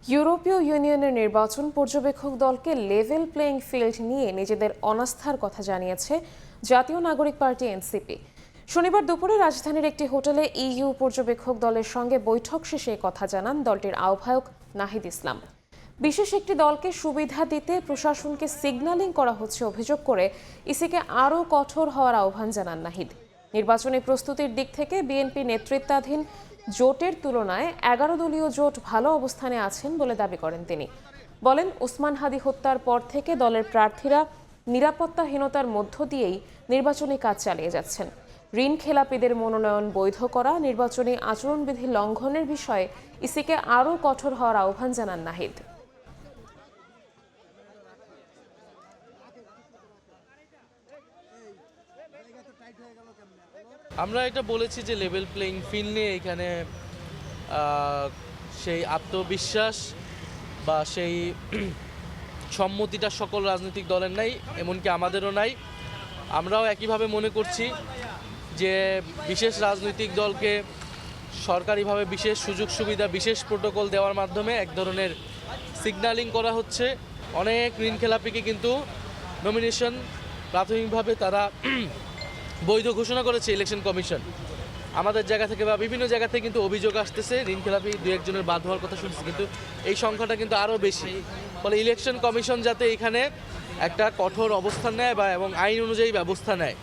ইউরোপীয় ইউনিয়নের নির্বাচন পর্যবেক্ষক দলকে লেভেল প্লেইং ফিল্ড নিয়ে নিজেদের অনাস্থার কথা জানিয়েছে জাতীয় নাগরিক পার্টি এনসিপি। শনিবার দুপুরে রাজধানীর একটি হোটেলে ইইউ পর্যবেক্ষক দলের সঙ্গে বৈঠক শেষে কথা জানান দলটির আহ্বায়ক নাহিদ ইসলাম। বিশেষ একটি দলকে সুবিধা দিতে প্রশাসনকে সিগন্যালিং করা হচ্ছে অভিযোগ করে ইসিকে আরও কঠোর হওয়ার আহ্বান জানান নাহিদ। নির্বাচনী প্রস্তুতির দিক থেকে বিএনপি নেতৃত্বাধীন জোটের তুলনায় 11 দলীয় জোট ভালো অবস্থানে আছেন বলে দাবি করেন তিনি। বলেন, ওসমান হাদি হত্যার পর থেকে দলের প্রার্থীরা নিরাপত্তাহীনতার মধ্য দিয়েই নির্বাচনী কাজ চালিয়ে যাচ্ছেন। ঋণ খেলাপিদের মনোনয়ন বৈধ করা, নির্বাচনী আচরণবিধি লঙ্ঘনের বিষয়ে ইসিকে আরও কঠোর হওয়ার আহ্বান জানান নাহিদ। আমরা এটা বলেছি যে লেভেল প্লেইং ফিল্ড নিয়ে এখানে সেই আত্মবিশ্বাস বা সেই সম্মতিটা সকল রাজনৈতিক দলের নাই, এমনকি আমাদেরও নাই। আমরাও একইভাবে মনে করছি যে বিশেষ রাজনৈতিক দলকে সরকারিভাবে বিশেষ সুযোগ সুবিধা, বিশেষ প্রোটোকল দেওয়ার মাধ্যমে এক ধরনের সিগন্যালিং করা হচ্ছে। অনেক ঋণখেলাপিকে কিন্তু নমিনেশন প্রাথমিকভাবে তারা বৈধ ঘোষণা করেছে ইলেকশন কমিশন। আমাদের জায়গা থেকে বা বিভিন্ন জায়গা থেকে কিন্তু অভিযোগ আসতেছে ঋণখেলাপি দু একজনের বাদ হওয়ার কথা শুনছি, কিন্তু এই সংখ্যাটা কিন্তু আরও বেশি। ফলে ইলেকশন কমিশন যাতে এখানে একটা কঠোর অবস্থান নেয় বা এবং আইন অনুযায়ী ব্যবস্থা নেয়।